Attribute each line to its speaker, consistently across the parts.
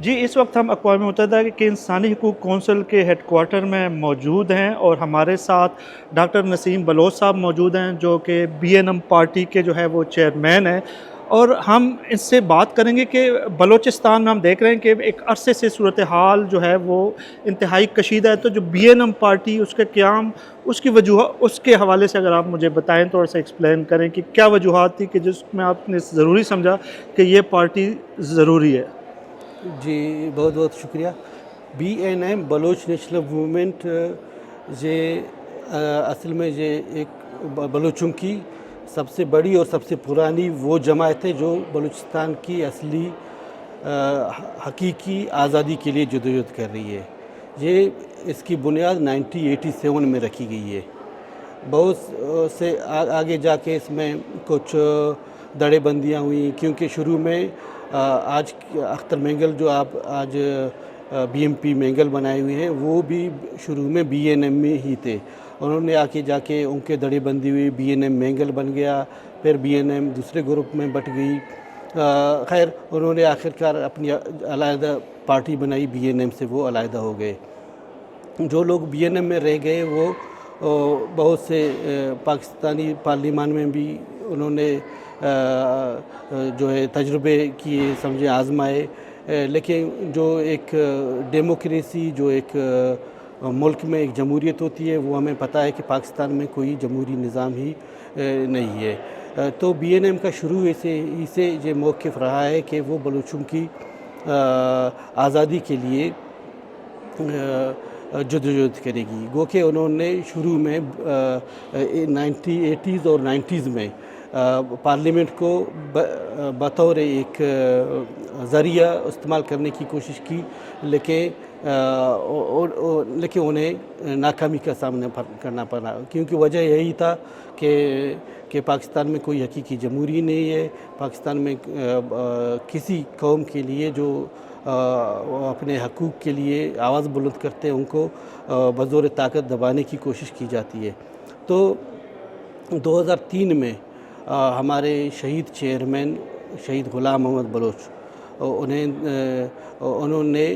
Speaker 1: جی اس وقت ہم اقوام متحدہ کے انسانی حقوق کونسل کے ہیڈ کوارٹر میں موجود ہیں اور ہمارے ساتھ ڈاکٹر نسیم بلوچ صاحب موجود ہیں جو کہ BNM پارٹی کے جو ہے وہ چیئرمین ہیں، اور ہم اس سے بات کریں گے کہ بلوچستان میں ہم دیکھ رہے ہیں کہ ایک عرصے سے صورتحال جو ہے وہ انتہائی کشیدہ ہے، تو جو BNM پارٹی اس کا قیام اس کی وجوہ اس کے حوالے سے اگر آپ مجھے بتائیں، تھوڑا سا ایکسپلین کریں کہ کیا وجوہات تھی کہ جس میں آپ نے ضروری سمجھا کہ یہ پارٹی ضروری ہے۔
Speaker 2: جی بہت بہت شکریہ۔ BNM بلوچ نیشنل موومنٹ اصل میں ایک بلوچوں کی سب سے بڑی اور سب سے پرانی وہ جماعت ہے جو بلوچستان کی اصلی حقیقی آزادی کے لیے جدوجہد کر رہی ہے۔ یہ اس کی بنیاد 1987 میں رکھی گئی ہے۔ بہت سے آگے جا کے اس میں کچھ دڑے بندیاں ہوئیں، کیونکہ شروع میں آج اختر مینگل جو آپ آج BMP مینگل بنائے ہوئے ہیں وہ بھی شروع میں BNM میں ہی تھے۔ انہوں نے آگے جا کے ان کے دڑے بندی ہوئی، BNM مینگل بن گیا، پھر BNM دوسرے گروپ میں بٹ گئی۔ خیر انہوں نے آخرکار اپنی علیحدہ پارٹی بنائی، BNM سے وہ علیحدہ ہو گئے۔ جو لوگ BNM میں رہ گئے وہ بہت سے پاکستانی پارلیمان میں بھی انہوں نے جو ہے تجربے کیے، سمجھے آزمائے، لیکن جو ایک ڈیموکریسی، جو ایک ملک میں ایک جمہوریت ہوتی ہے، وہ ہمیں پتہ ہے کہ پاکستان میں کوئی جمہوری نظام ہی نہیں ہے۔ تو BNM کا شروع ہی سے یہ موقف رہا ہے کہ وہ بلوچوں کی آزادی کے لیے جدوجہد کرے گی۔ گو کہ انہوں نے شروع میں 1980s اور 90s میں پارلیمنٹ کو بطور ایک ذریعہ استعمال کرنے کی کوشش کی، لیکن انہیں ناکامی کا سامنا کرنا پڑا، کیونکہ وجہ یہی تھا کہ پاکستان میں کوئی حقیقی جمہوری نہیں ہے۔ پاکستان میں کسی قوم کے لیے جو اپنے حقوق کے لیے آواز بلند کرتے ہیں ان کو بزور طاقت دبانے کی کوشش کی جاتی ہے۔ تو 2003 میں ہمارے شہید چیئرمین شہید غلام محمد بلوچ انہوں نے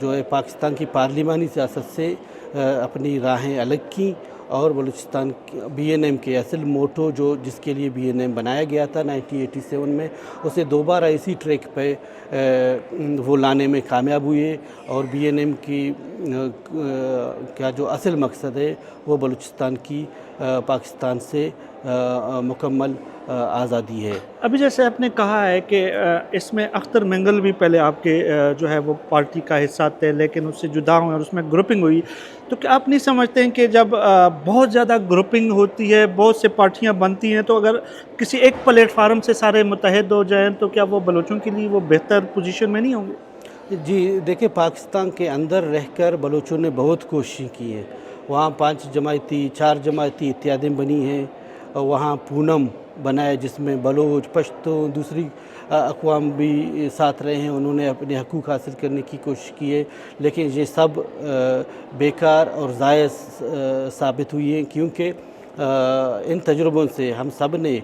Speaker 2: جو ہے پاکستان کی پارلیمانی سیاست سے اپنی راہیں الگ کیں، اور بلوچستان BNM کے اصل موٹو جس کے لیے BNM بنایا گیا تھا 1987 میں، اسے دوبارہ اسی ٹریک پہ وہ لانے میں کامیاب ہوئے، اور BNM کی کا جو اصل مقصد ہے وہ بلوچستان کی پاکستان سے مکمل آزادی ہے۔
Speaker 1: ابھی جیسے آپ نے کہا ہے کہ اس میں اختر مینگل بھی پہلے آپ کے جو ہے وہ پارٹی کا حصہ تھے، لیکن اس سے جدا ہوئے اور اس میں گروپنگ ہوئی، تو کیا آپ نہیں سمجھتے ہیں کہ جب بہت زیادہ گروپنگ ہوتی ہے، بہت سے پارٹیاں بنتی ہیں، تو اگر کسی ایک پلیٹ فارم سے سارے متحد ہو جائیں تو کیا وہ بلوچوں کے لیے وہ بہتر پوزیشن میں نہیں ہوں گے؟
Speaker 2: جی دیکھیں، پاکستان کے اندر رہ کر بلوچوں نے بہت کوششیں کی ہیں۔ وہاں 4 جماعتی اتحادیں بنی ہیں، وہاں پونم بنایا جس میں بلوچ، پشتو، دوسری اقوام بھی ساتھ رہے ہیں، انہوں نے اپنے حقوق حاصل کرنے کی کوشش کی ہے، لیکن یہ سب بیکار اور ضائع ثابت ہوئی ہیں، کیونکہ ان تجربوں سے ہم سب نے،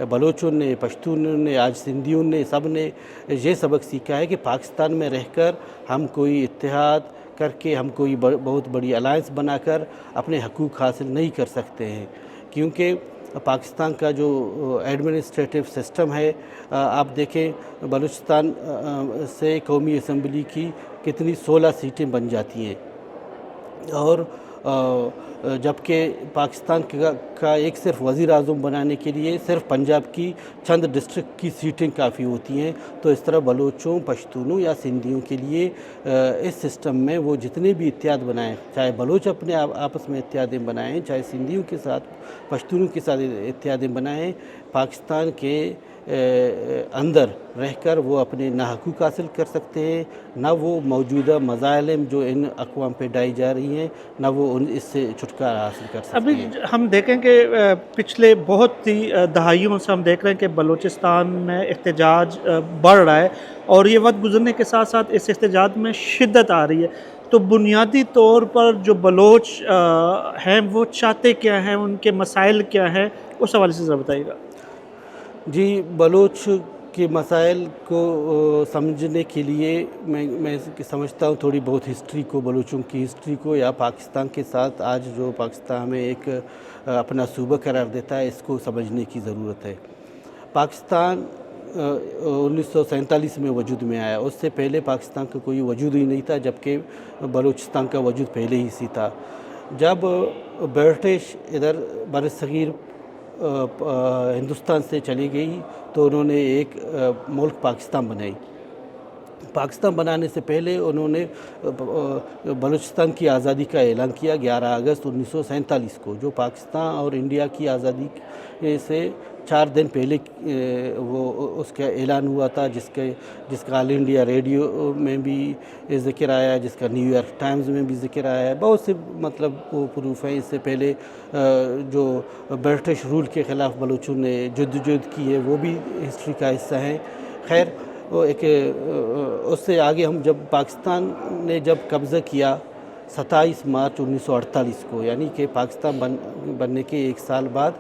Speaker 2: بلوچوں نے، پشتونوں نے، آج سندھیوں نے، سب نے یہ سبق سیکھا ہے کہ پاکستان میں رہ کر ہم کوئی اتحاد کر کے، ہم کوئی بہت بڑی الائنس بنا کر اپنے حقوق حاصل نہیں کر سکتے ہیں، کیونکہ پاکستان کا جو ایڈمنسٹریٹو سسٹم ہے، آپ دیکھیں بلوچستان سے قومی اسمبلی کی کتنی 16 سیٹیں بن جاتی ہیں، اور جبکہ پاکستان کا ایک صرف وزیر اعظم بنانے کے لیے صرف پنجاب کی چند ڈسٹرکٹ کی سیٹیں کافی ہوتی ہیں۔ تو اس طرح بلوچوں، پشتونوں یا سندھیوں کے لیے اس سسٹم میں وہ جتنے بھی اتحاد بنائیں، چاہے بلوچ اپنے آپس میں اتحادیں بنائیں، چاہے سندھیوں کے ساتھ، پشتونوں کے ساتھ اتحادیں بنائیں، پاکستان کے اندر رہ کر وہ اپنے نہ حقوق حاصل کر سکتے ہیں، نہ وہ موجودہ مظالم جو ان اقوام پہ ڈائی جا رہی ہیں، نہ وہ اس سے چھٹکارا حاصل کر سکتے ہیں۔
Speaker 1: ابھی ہم دیکھیں کہ پچھلے بہت سی دہائیوں سے ہم دیکھ رہے ہیں کہ بلوچستان میں احتجاج بڑھ رہا ہے، اور یہ وقت گزرنے کے ساتھ ساتھ اس احتجاج میں شدت آ رہی ہے، تو بنیادی طور پر جو بلوچ ہیں وہ چاہتے کیا ہیں، ان کے مسائل کیا ہیں، اس حوالے سے ذرا بتائیے گا۔
Speaker 2: جی، بلوچ के मसाइल को समझने के लिए मैं समझता हूँ थोड़ी बहुत हिस्ट्री को, बलूचों की हिस्ट्री को, या पाकिस्तान के साथ आज जो पाकिस्तान में एक अपना सूबा करार देता है, इसको समझने की ज़रूरत है। पाकिस्तान 1947 में वजूद में आया, उससे पहले पाकिस्तान का कोई वजूद ही नहीं था, जबकि बलूचिस्तान का वजूद पहले ही सी था। जब ब्रिटिश इधर बरसगीर हिंदुस्तान से चली गई तो उन्होंने एक मुल्क पाकिस्तान बनाई। पाकिस्तान बनाने से पहले उन्होंने बलूचिस्तान की आज़ादी का ऐलान किया 11 अगस्त 1947 को, जो पाकिस्तान और इंडिया की आज़ादी से 4 दिन पहले वो उसका ऐलान हुआ था, जिसका ऑल इंडिया रेडियो में भी ज़िक्र आया, जिसका न्यूयॉर्क टाइम्स में भी ज़िक्र आया है। बहुत से मतलब वो प्रूफ हैं। इससे पहले जो ब्रिटिश रूल के ख़िलाफ़ बलूचों ने जद्दोजहद की है, वो भी हिस्ट्री का हिस्सा है। खैर, वो एक उससे आगे हम जब पाकिस्तान ने जब कब्ज़ा किया 27 मार्च 1948 को, यानी कि पाकिस्तान बनने के 1 साल बाद,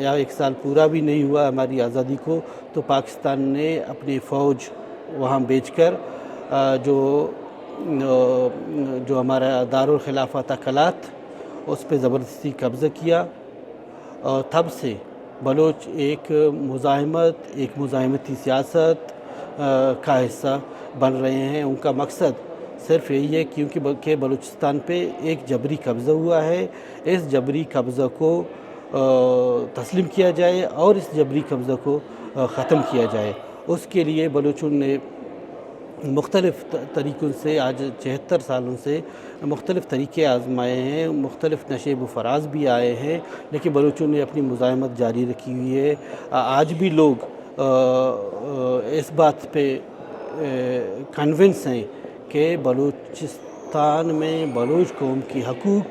Speaker 2: या 1 साल पूरा भी नहीं हुआ हमारी आज़ादी को, तो पाकिस्तान ने अपनी फ़ौज वहाँ भेजकर जो हमारा दारुल खिलाफा था कलात, उस पे ज़बरदस्ती कब्ज़ा किया। और तब से बलोच एक मुज़ाहिमती सियासत का हिस्सा बन रहे हैं। उनका मकसद सिर्फ यही है क्योंकि बलूचिस्तान पे एक जबरी कब्ज़ा हुआ है, इस जबरी कब्ज़ा को तस्लीम किया जाए और इस जबरी कब्ज़ा को ख़त्म किया जाए। उसके लिए बलूचों ने मुख्तलिफ़ तरीक़ों से आज 76 सालों से मुख्तलिफ़ तरीक़े आज़माए हैं, मुख्तलिफ़ नशेब व फ़राज़ भी आए हैं, लेकिन बलूचों ने अपनी मुज़ाहिमत जारी रखी हुई है। आज भी लोग इस बात पे कन्विंस हैं कि बलूचिस्तान में बलूच कौम की हकूक़,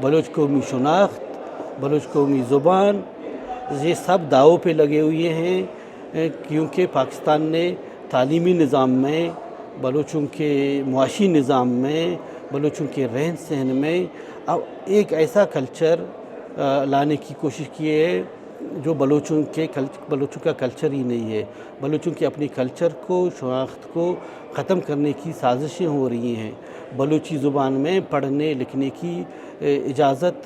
Speaker 2: बलूच कौमी शनाख्त, बलूच कौमी ज़ुबान, ये सब दावों पे लगे हुए हैं, क्योंकि पाकिस्तान ने तालीमी निज़ाम में, बलूचों के मुआशी निज़ाम में, बलूचों के रहन सहन में अब एक ऐसा कल्चर लाने की कोशिश की है जो बलूचों का कल्चर ही नहीं है। बलूचों के अपनी कल्चर को, शनाख्त को ख़त्म करने की साजिशें हो रही हैं। बलूची ज़ुबान में पढ़ने लिखने की इजाज़त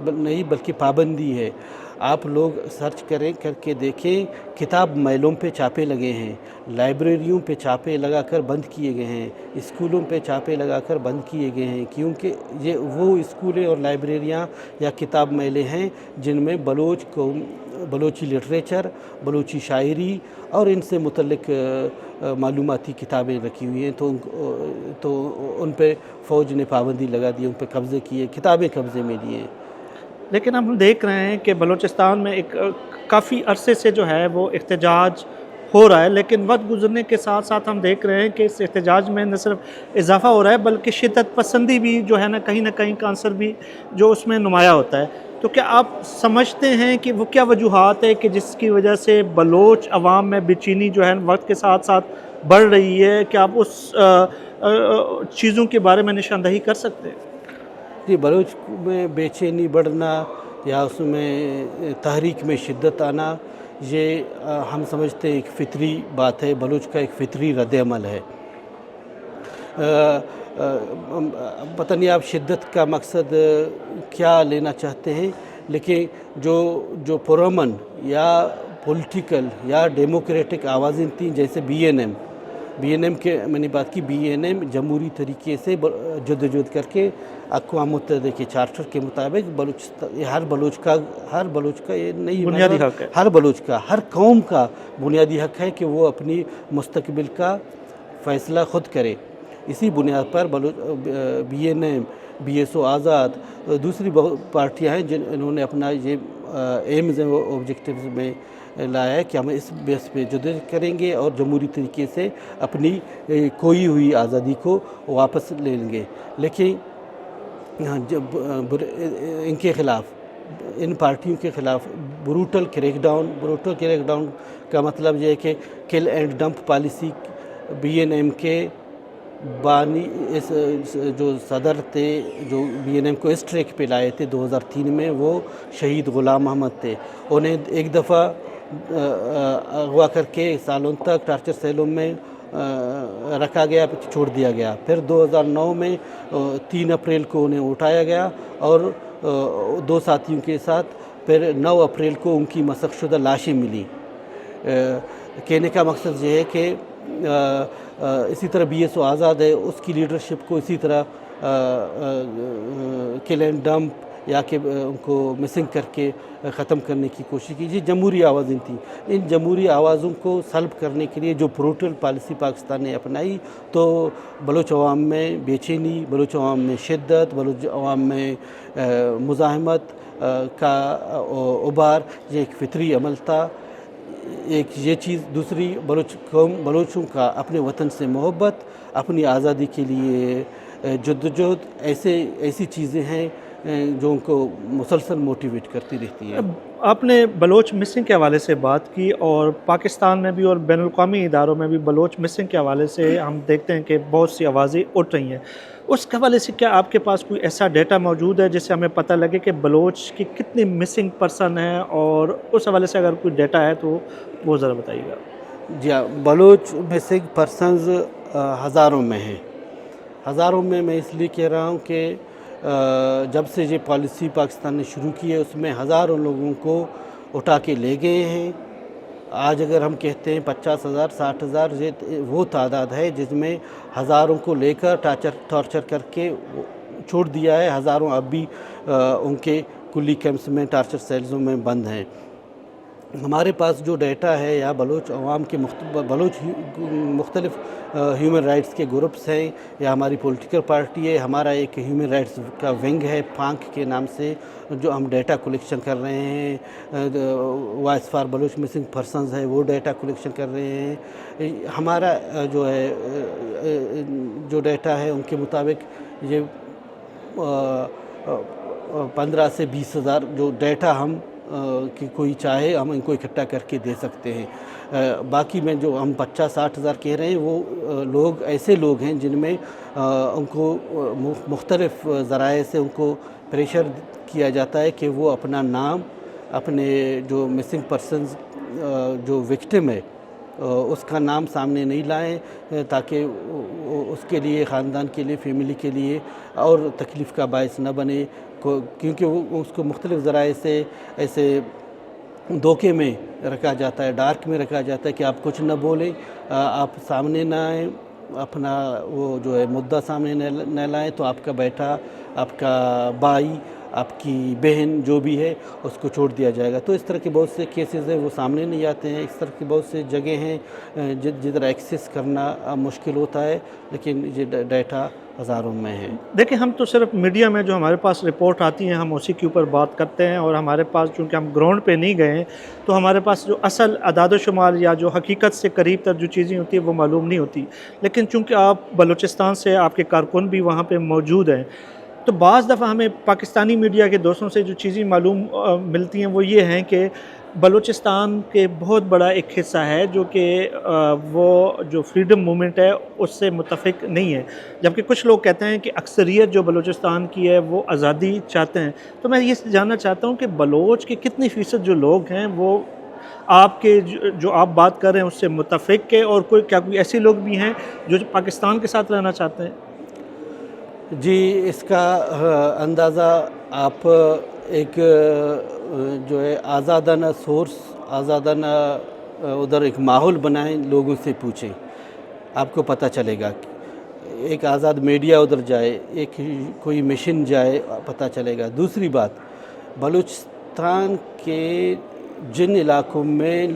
Speaker 2: नहीं बल्कि पाबंदी है। आप लोग सर्च करके देखें, किताब मेलों पे छापे लगे हैं, लाइब्रेरियों पे छापे लगाकर बंद किए गए हैं, स्कूलों पे छापे लगाकर बंद किए गए हैं, क्योंकि ये वो स्कूलें और लाइब्रेरियां या किताब मेले हैं जिनमें बलूची लिटरेचर, बलूची शायरी और इनसे मुतल्लिक मालूमाती किताबें रखी हुई हैं। तो उन पे फ़ौज ने पाबंदी लगा दी, उन पे कब्ज़े किए, किताबें कब्ज़े में लिए।
Speaker 1: लेकिन हम देख रहे हैं कि बलूचिस्तान में एक काफ़ी अरसे से जो है वो एहतजाज हो रहा है, लेकिन वक्त गुजरने के साथ साथ हम देख रहे हैं कि इस एहतजाज में न सिर्फ इजाफ़ा हो रहा है बल्कि शिद्दत पसंदी भी जो है ना कहीं का अंसर भी जो उसमें नुमाया होता है। तो क्या आप समझते हैं कि वो क्या वजूहात है कि जिसकी वजह से बलोच अवाम में बेचैनी जो है वक्त के साथ साथ बढ़ रही है? क्या आप उस चीज़ों के बारे में निशानदही कर सकते हैं?
Speaker 2: जी, बलूच में बेचैनी बढ़ना या उसमें तहरीक में शिद्दत आना, ये हम समझते हैं एक फ़ितरी बात है, बलूच का एक फ़ितरी रद्द-ए-अमल है। पता नहीं आप शिद्दत का मकसद क्या लेना चाहते हैं, लेकिन जो पुरअमन या पॉलिटिकल या डेमोक्रेटिक आवाज़ें थीं, जैसे BNM के मैंने बात की, BNM जमहूरी तरीके से जद्दोजहद करके अक़वाम मुत्तहिदा के चार्टर के मुताबिक बलूचिस्तान, हर बलूच का ये नहीं
Speaker 1: बुनियादी हक़ है,
Speaker 2: हर बलूच का, हर कौम का बुनियादी हक़ है कि वो अपनी मुस्तक़बिल का फ़ैसला ख़ुद करे। इसी बुनियाद पर BNM, BSO आज़ाद, दूसरी पार्टियाँ हैं जिन्होंने अपना ये एम्स और ऑब्जेक्टिव्स में लाया है कि हम इस बेस पे जद्दोजहद करेंगे और जमहूरी तरीके से अपनी खोई हुई आज़ादी को वापस ले लेंगे। लेकिन जब इनके ख़िलाफ़, इन पार्टियों के ख़िलाफ़ ब्रूटल क्रैकडाउन का मतलब ये है कि किल एंड डंप पॉलिसी BNM के बानी, इस जो सदर थे जो BNM को इस ट्रैक पे लाए थे 2003 में, वो शहीद ग़ुलाम अहमद थे। उन्हें एक दफ़ा अगवा करके सालों तक टार्चर सेलों में रखा गया, छोड़ दिया गया। फिर 2009 में 3 अप्रैल को उन्हें उठाया गया और 2 साथियों के साथ फिर 9 अप्रैल को उनकी मसखशुदा लाशें मिली। कहने का मकसद ये है कि इसी तरह BSO आज़ाद है, उसकी लीडरशिप को इसी तरह किल एंड डंप या कि उनको मिसिंग करके ख़त्म करने की कोशिश की। ये जमहूरी आवाज़ें थी। इन जमहूरी आवाज़ों को सल्ब करने के लिए जो ब्रूटल पॉलिसी पाकिस्तान ने अपनाई, तो बलोच अवाम में बेचैनी, बलोच अवाम में शिद्दत, बलोच अवाम में मुज़ाहमत का उबार, ये एक फितरी अमल था। एक ये चीज़, दूसरी बलोचों का अपने वतन से मोहब्बत, अपनी आज़ादी के लिए जद्दोजहद, ऐसी चीज़ें हैं जो उनको मुसलसल मोटिवेट करती रहती है।
Speaker 1: आपने बलोच मिसिंग के हवाले से बात की और पाकिस्तान में भी और बैनुल-अक़वामी इदारों में भी बलोच मिसिंग के हवाले से हम देखते हैं कि बहुत सी आवाज़ें उठ रही हैं। उस हवाले से क्या आपके पास कोई ऐसा डेटा मौजूद है जिससे हमें पता लगे कि बलोच की कितनी मिसिंग पर्सन हैं, और उस हवाले से अगर कोई डेटा है तो वो ज़रा बताइएगा।
Speaker 2: जी हाँ, बलोच मिसिंग पर्सनस हज़ारों में हैं। हज़ारों में मैं इसलिए कह रहा हूँ कि जब से ये पॉलिसी पाकिस्तान ने शुरू की है, उसमें हज़ारों लोगों को उठा के ले गए हैं। आज अगर हम कहते हैं 50,000 60,000, ये वो तादाद है जिसमें हज़ारों को लेकर टॉर्चर करके छोड़ दिया है। हज़ारों अब भी उनके कुली कैंप्स में, टार्चर सेल्सों में बंद हैं। हमारे पास जो डेटा है, या बलोच अवाम के बलोच मुख्तलिफ ह्यूमन राइट्स के ग्रुप्स हैं, या हमारी पॉलिटिकल पार्टी है, हमारा एक ह्यूमन राइट्स का विंग है फांक के नाम से, जो हम डेटा कलेक्शन कर रहे हैं। Voice for Baloch missing persons है, वो डेटा कलेक्शन कर रहे हैं। हमारा जो डेटा है उनके मुताबिक ये 15 से 20,000 जो डेटा हम कि कोई चाहे हम इनको इकट्ठा करके दे सकते हैं। बाकी में जो हम 50-60,000 कह रहे हैं, वो लोग ऐसे लोग हैं जिनमें उनको मुख्तलिफ ज़राए से उनको प्रेशर किया जाता है कि वो अपना नाम, अपने जो मिसिंग पर्सनस जो विक्टिम है उसका नाम सामने नहीं लाएं, ताकि उसके लिए, ख़ानदान के लिए, फैमिली के लिए और तकलीफ़ का बायस न बने, क्योंकि वो उसको मुख्तलिफ ज़राए से ऐसे धोखे में रखा जाता है, डार्क में रखा जाता है कि आप कुछ न बोलें, आप सामने ना आएँ, अपना वो जो है मुद्दा सामने न लाएँ, तो आपका बेटा, आपका भाई, आपकी बहन जो भी है उसको छोड़ दिया जाएगा। तो इस तरह के बहुत से केसेस हैं, वो सामने नहीं आते हैं। इस तरह की बहुत से जगह हैं जिधर एक्सेस करना मुश्किल होता है, लेकिन ये डाटा हज़ारों में है।
Speaker 1: देखिए, हम तो सिर्फ मीडिया में जो हमारे पास रिपोर्ट आती हैं हम उसी के ऊपर बात करते हैं, और हमारे पास चूँकि हम ग्राउंड पे नहीं गए तो हमारे पास जो असल अदाद-ओ-शुमार या जो हकीकत से करीब तर जो चीज़ें होती हैं वो मालूम नहीं होती। लेकिन चूँकि आप बलूचिस्तान से, आपके कारकुन भी वहाँ पे मौजूद हैं, तो बाज़ दफ़ा हमें पाकिस्तानी मीडिया के दोस्तों से जो चीज़ें मालूम मिलती हैं वो ये हैं कि बलूचिस्तान के बहुत बड़ा एक हिस्सा है जो कि वो जो फ्रीडम मूवमेंट है उससे मुत्तफ़िक नहीं है, जबकि कुछ लोग कहते हैं कि अक्सरियत जो बलूचिस्तान की है वो आज़ादी चाहते हैं। तो मैं ये जानना चाहता हूँ कि बलोच के कितनी फ़ीसद जो लोग हैं वो आपके जो आप बात कर रहे हैं उससे मुत्तफ़िक है, और क्या कोई ऐसे लोग भी हैं जो पाकिस्तान के साथ रहना चाहते हैं?
Speaker 2: जी, इसका अंदाज़ा आप एक जो है आज़ादाना सोर्स, आज़ादाना उधर एक माहौल बनाएं, लोगों से पूछें, आपको पता चलेगा। एक आज़ाद मीडिया उधर जाए, एक कोई मिशन जाए, पता चलेगा। दूसरी बात, बलूचिस्तान के जिन इलाकों में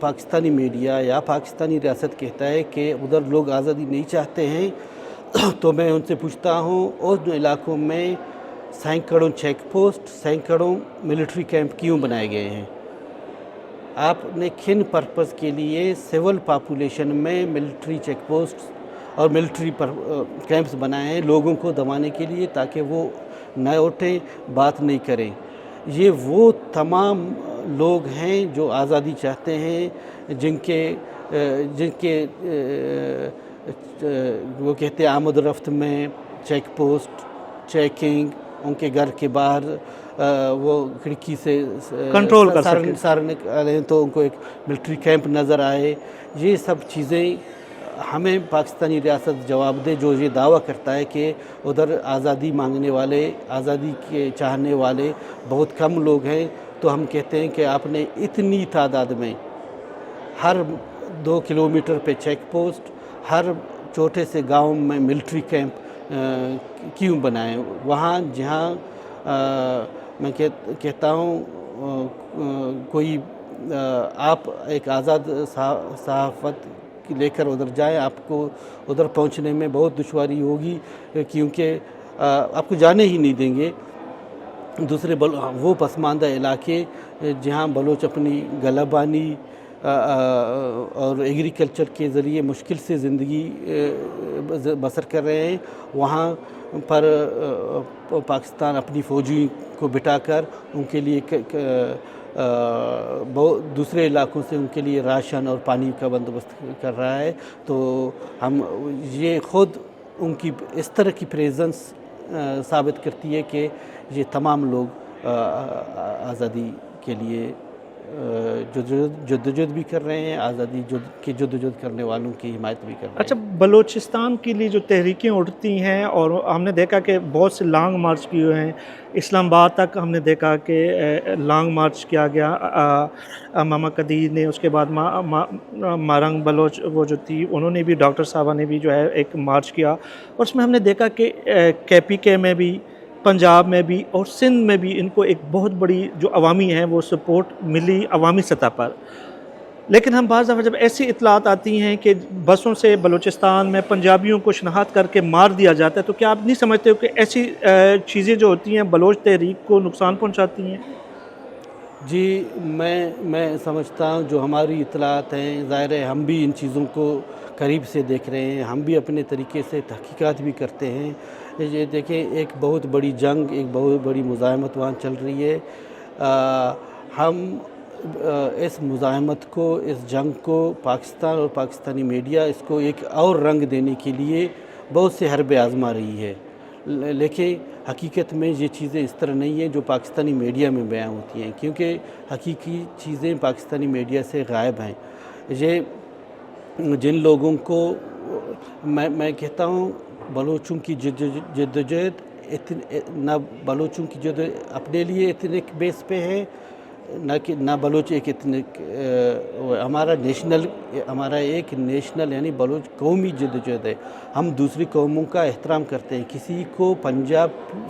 Speaker 2: पाकिस्तानी मीडिया या पाकिस्तानी रियासत कहता है कि उधर लोग आज़ादी नहीं चाहते हैं, तो मैं उनसे पूछता हूँ उन इलाकों में सैकड़ों चेक पोस्ट, सैकड़ों मिलिट्री कैंप क्यों बनाए गए हैं? आपने किन पर्पज़ के लिए सिविल पॉपुलेशन में मिलिट्री चेक पोस्ट और मिलिट्री कैंप्स बनाए हैं? लोगों को दबाने के लिए, ताकि वो न उठें, बात नहीं करें। ये वो तमाम लोग हैं जो आज़ादी चाहते हैं, जिनके वो कहते हैं आमद रफ्त में चेक पोस्ट, चेकिंग, उनके घर के बाहर वो खिड़की से
Speaker 1: कंट्रोल कर सकें।
Speaker 2: सारने वाले हैं, तो उनको एक मिलिट्री कैंप नज़र आए। ये सब चीज़ें हमें पाकिस्तानी रियासत जवाब दे, जो ये दावा करता है कि उधर आज़ादी मांगने वाले, आज़ादी के चाहने वाले बहुत कम लोग हैं। तो हम कहते हैं कि आपने इतनी तादाद में हर 2 किलोमीटर पे चेक पोस्ट, हर छोटे से गांव में मिलिट्री कैंप क्यों बनाए? वहाँ जहाँ मैं कहता हूँ कोई आप एक आज़ाद सहाफ़त लेकर उधर जाए, आपको उधर पहुँचने में बहुत दुश्वारी होगी, क्योंकि आपको जाने ही नहीं देंगे। दूसरे वो पसमानदा इलाके जहाँ बलोच अपनी गलाबानी और एग्रीकल्चर के ज़रिए मुश्किल से ज़िंदगी बसर कर रहे हैं, वहाँ पर पाकिस्तान अपनी फ़ौजी को बिठाकर उनके लिए बहुत दूसरे इलाकों से उनके लिए राशन और पानी का बंदोबस्त कर रहा है। तो हम ये ख़ुद उनकी इस तरह की प्रेजेंस साबित करती है कि ये तमाम लोग आज़ादी के लिए जद्दोजहद भी कर रहे हैं, आज़ादी की जद्दोजहद करने वालों की हिमायत भी कर रहे हैं।
Speaker 1: अच्छा, बलूचिस्तान के लिए जो तहरीकें उठती हैं, और हमने देखा कि बहुत से लॉन्ग मार्च किए हुए हैं, इस्लामाबाद तक हमने देखा कि लॉन्ग मार्च किया गया। मामा कदीर ने, उसके बाद मारंग बलोच वो जो थी उन्होंने भी, डॉक्टर साहबा ने भी जो है एक मार्च किया, और उसमें हमने देखा कि KPK में भी, पंजाब में भी और सिंध में भी इनको एक बहुत बड़ी जो अवामी है वो सपोर्ट मिली अवामी सतह पर। लेकिन हम बाज़ दफ़ा जब ऐसी इतलात आती हैं कि बसों से बलूचिस्तान में पंजाबियों को शनाख्त करके मार दिया जाता है, तो क्या आप नहीं समझते हो कि ऐसी चीज़ें जो होती हैं बलोच तहरीक को नुकसान पहुंचाती हैं?
Speaker 2: जी, मैं समझता हूँ जो हमारी इतलात हैं, ज़ाहिर है हम भी इन चीज़ों को करीब से देख रहे हैं, हम भी अपने तरीके से तहकीकात भी करते हैं। ये देखें, एक बहुत बड़ी जंग, एक बहुत बड़ी मुज़ाहमत वहाँ चल रही है। हम इस मुज़ाहमत को, इस जंग को, पाकिस्तान और पाकिस्तानी मीडिया इसको एक और रंग देने के लिए बहुत से हरबे आज़मा रही है, लेकिन हकीकत में ये चीज़ें इस तरह नहीं हैं जो पाकिस्तानी मीडिया में बयां होती हैं, क्योंकि हकीकी चीज़ें पाकिस्तानी मीडिया से गायब हैं। ये जिन लोगों को मैं कहता हूँ बलोचों की जद्दोजहद न बलोचों की जद्दोजहद अपने लिए इतने बेस पे है, ना बलोच एक इतने हमारा एक नेशनल यानी बलोच कौमी जद्दोजहद है। हम दूसरी कौमों का एहतराम करते हैं। किसी को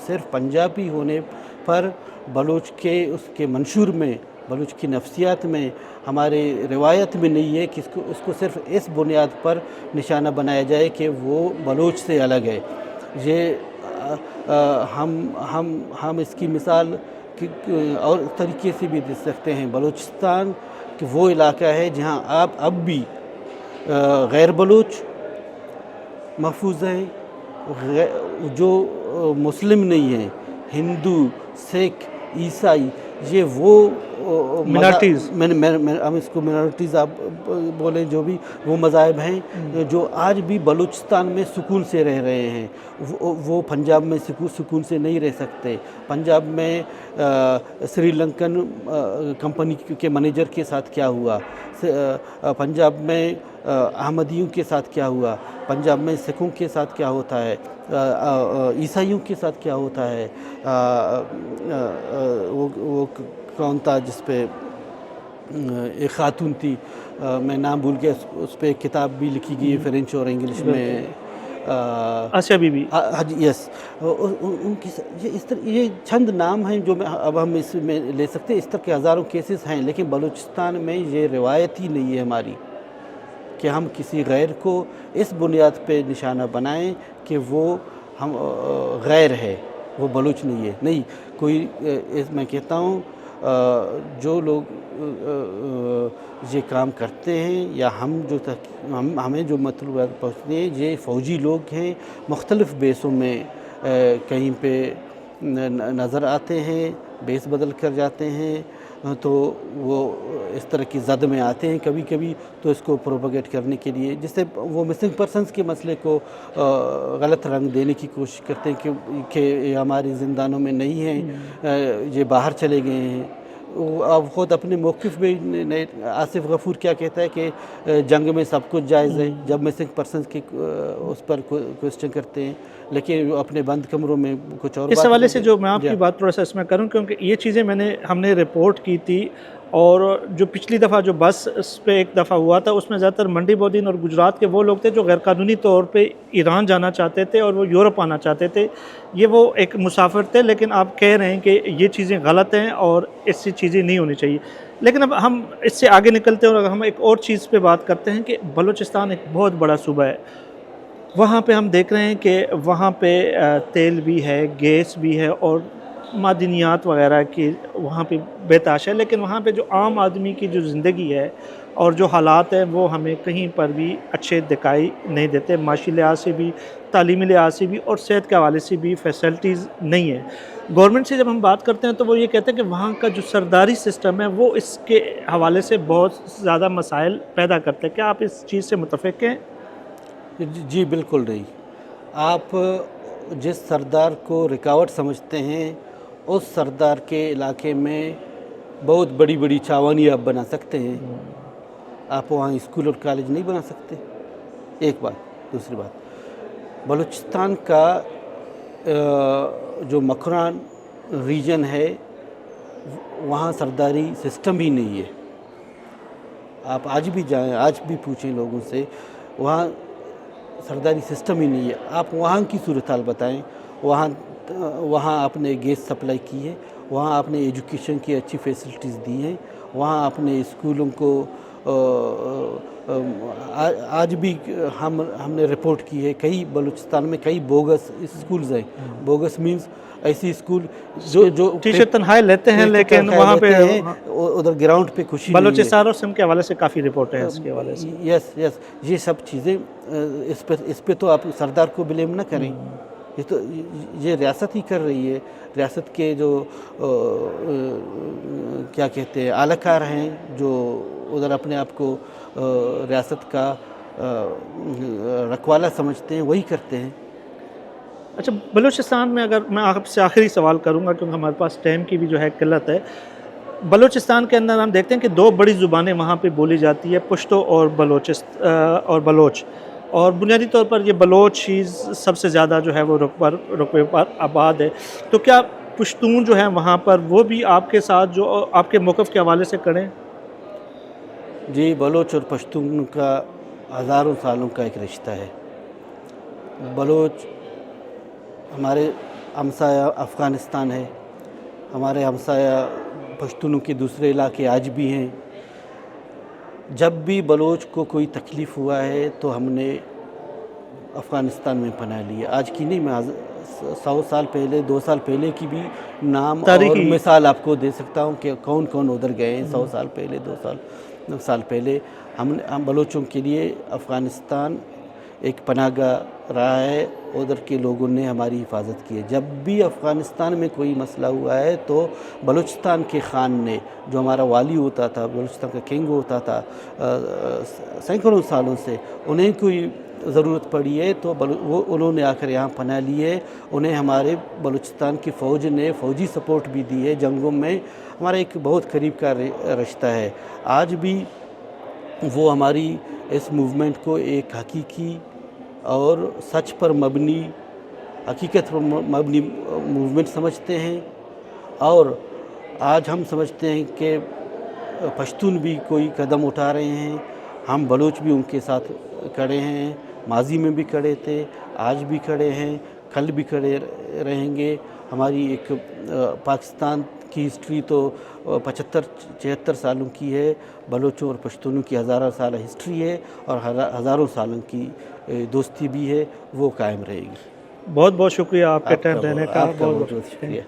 Speaker 2: सिर्फ पंजाबी होने पर बलोच के उसके मंशूर में, बलूच की नफ्सियात में, हमारे रिवायत में नहीं है कि उसको सिर्फ इस बुनियाद पर निशाना बनाया जाए कि वो बलूच से अलग है। ये हम इसकी मिसाल और तरीके से भी दे सकते हैं। बलूचिस्तान कि वो इलाका है जहाँ आप अब भी गैर बलूच महफूज हैं, जो मुस्लिम नहीं हैं, हिंदू, सिख, ईसाई, ये वो
Speaker 1: मिनॉरिटीज़,
Speaker 2: हम इसको मिनॉरिटीज़ आप बोलें, जो भी वो मज़ाहिब हैं जो आज भी बलूचिस्तान में सुकून से रह रहे हैं, वो पंजाब में सुकून से नहीं रह सकते। पंजाब में श्रीलंकन कंपनी के मैनेजर के साथ क्या हुआ, पंजाब में अहमदियों के साथ क्या हुआ, पंजाब में सिखों के साथ क्या होता है, ईसाइयों के साथ क्या होता है। वो कौन था जिस पे एक खातून थी, मैं नाम भूल गया, उस पर एक किताब भी लिखी गई है फ्रेंच और इंग्लिश में,
Speaker 1: आसिया बीबी।
Speaker 2: हाँ जी, यस। उनकी ये चंद नाम हैं जो अब हम इसमें ले सकते हैं। इस तरह के हज़ारों केसेस हैं, लेकिन बलूचिस्तान में ये रिवायत ही नहीं है हमारी कि हम किसी गैर को इस बुनियाद पे निशाना बनाएं कि वो हम गैर है, वो बलूच नहीं है। नहीं, कोई मैं कहता हूँ जो लोग ये काम करते हैं या हमें जो मतलूबात पहुँचते हैं, ये फ़ौजी लोग हैं, मुख्तलिफ़ बेसों में कहीं पे नज़र आते हैं, बेस बदल कर जाते हैं। تو وہ اس طرح کی زد میں آتے ہیں کبھی کبھی، تو اس کو پروپیگیٹ کرنے کے لیے، جس سے وہ مسنگ پرسنس کے مسئلے کو غلط رنگ دینے کی کوشش کرتے ہیں کہ یہ ہماری زندانوں میں نہیں ہیں، یہ باہر چلے گئے ہیں۔ اب خود اپنے موقف میں آصف غفور کیا کہتا ہے کہ جنگ میں سب کچھ جائز ہے، جب مسنگ پرسنس کی اس پر کوشچن کرتے ہیں، لیکن وہ اپنے بند کمروں میں کچھ اور
Speaker 1: اس حوالے سے جو میں آپ کی بات تھوڑا سا اس میں کروں، کیونکہ یہ چیزیں ہم نے رپورٹ کی تھی، اور جو پچھلی دفعہ جو بس اس پہ ایک دفعہ ہوا تھا، اس میں زیادہ تر منڈی بودین اور گجرات کے وہ لوگ تھے جو غیر قانونی طور پہ ایران جانا چاہتے تھے اور وہ یورپ آنا چاہتے تھے، یہ وہ ایک مسافر تھے، لیکن آپ کہہ رہے ہیں کہ یہ چیزیں غلط ہیں اور ایسی چیزیں نہیں ہونی چاہیے۔ لیکن اب ہم اس سے آگے نکلتے ہیں اور ہم ایک اور چیز پہ بات کرتے ہیں کہ بلوچستان ایک بہت بڑا صوبہ ہے، وہاں پہ ہم دیکھ رہے ہیں کہ وہاں پہ تیل بھی ہے، گیس بھی ہے اور معدنیات وغیرہ کی وہاں پہ بے تحاشا ہے، لیکن وہاں پہ جو عام آدمی کی جو زندگی ہے اور جو حالات ہیں وہ ہمیں کہیں پر بھی اچھے دکھائی نہیں دیتے، معاشی لحاظ سے بھی، تعلیمی لحاظ سے بھی اور صحت کے حوالے سے بھی فیسلٹیز نہیں ہیں۔ گورنمنٹ سے جب ہم بات کرتے ہیں تو وہ یہ کہتے ہیں کہ وہاں کا جو سرداری سسٹم ہے وہ اس کے حوالے سے بہت زیادہ مسائل پیدا کرتے ہیں۔ کیا آپ اس چیز سے متفق ہیں؟
Speaker 2: جی بالکل نہیں۔ آپ جس سردار کو رکاوٹ سمجھتے ہیں، اس سردار کے علاقے میں بہت بڑی بڑی چھاونی آپ بنا سکتے ہیں، آپ وہاں اسکول اور کالج نہیں بنا سکتے، ایک بات۔ دوسری بات، بلوچستان کا جو مکران ریجن ہے وہاں سرداری سسٹم ہی نہیں ہے۔ آپ آج بھی جائیں، آج بھی پوچھیں لوگوں سے، وہاں سرداری سسٹم ہی نہیں ہے۔ آپ وہاں کی صورتحال بتائیں، وہاں آپ نے گیس سپلائی کی ہے، وہاں آپ نے ایجوکیشن کی اچھی فیسلٹیز دی ہیں، وہاں آپ نے اسکولوں کو آج بھی ہم نے رپورٹ کی ہے، کئی بلوچستان میں کئی بوگس اسکولز ہیں۔ بوگس مینز ایسی اسکول جو
Speaker 1: ٹیچر تنخواہیں لیتے ہیں لیکن وہاں پہ
Speaker 2: ادھر گراؤنڈ پہ خوشی
Speaker 1: بلوچستان اور سم کے حوالے سے کافی رپورٹ ہے اس کے حوالے سے۔
Speaker 2: یس یہ سب چیزیں اس پہ تو آپ سردار کو بلیم نہ کریں، یہ ریاست ہی کر رہی ہے۔ ریاست کے جو کیا کہتے ہیں اعلی کار ہیں، جو ادھر اپنے آپ کو ریاست کا رکھوالا سمجھتے ہیں، وہی کرتے ہیں۔
Speaker 1: اچھا، بلوچستان میں اگر میں آپ سے آخری سوال کروں گا کیونکہ ہمارے پاس ٹائم کی بھی جو ہے قلت ہے، بلوچستان کے اندر ہم دیکھتے ہیں کہ دو بڑی زبانیں وہاں پہ بولی جاتی ہے، پشتو اور بلوچ، اور بنیادی طور پر یہ بلوچ ہی سب سے زیادہ جو ہے وہ رقبے پر آباد ہے، تو کیا پشتون جو ہیں وہاں پر وہ بھی آپ کے ساتھ جو آپ کے موقف کے حوالے سے کریں؟
Speaker 2: جی، بلوچ اور پشتون کا ہزاروں سالوں کا ایک رشتہ ہے۔ بلوچ ہمارے ہمسایہ افغانستان ہے، ہمارے ہمسایہ پشتونوں کے دوسرے علاقے آج بھی ہیں۔ جب بھی بلوچ کو کوئی تکلیف ہوا ہے تو ہم نے افغانستان میں پناہ لی ہے، آج کی نہیں، میں 100 سال پہلے 2 سال پہلے کی بھی نام اور مثال آپ کو دے سکتا ہوں کہ کون کون ادھر گئے ہیں 100 سال پہلے، 2 سال پہلے۔ ہم بلوچوں کے لیے افغانستان ایک پناہ گاہ رہا ہے، ادھر کے لوگوں نے ہماری حفاظت کی ہے۔ جب بھی افغانستان میں کوئی مسئلہ ہوا ہے تو بلوچستان کے خان نے، جو ہمارا والی ہوتا تھا، بلوچستان کا کنگ ہوتا تھا سینکڑوں سالوں سے، انہیں کوئی ضرورت پڑی ہے تو انہوں نے آ کر یہاں پناہ لی ہے۔ انہیں ہمارے بلوچستان کی فوج نے فوجی سپورٹ بھی دی ہے جنگوں میں، ہمارا ایک بہت قریب کا رشتہ ہے۔ آج بھی وہ ہماری اس موومنٹ کو ایک حقیقی اور سچ پر مبنی، حقیقت پر مبنی موومنٹ سمجھتے ہیں، اور آج ہم سمجھتے ہیں کہ پشتون بھی کوئی قدم اٹھا رہے ہیں، ہم بلوچ بھی ان کے ساتھ کھڑے ہیں، ماضی میں بھی کھڑے تھے، آج بھی کھڑے ہیں، کل بھی کھڑے رہیں گے۔ ہماری ایک پاکستان کی ہسٹری تو 75-76 سالوں کی ہے، بلوچوں اور پشتونوں کی ہزاروں سالہ ہسٹری ہے اور ہزاروں سالوں کی دوستی بھی ہے، وہ قائم رہے گی۔
Speaker 1: بہت بہت شکریہ آپ کے ٹائم دینے کا،
Speaker 2: بہت بہت شکریہ۔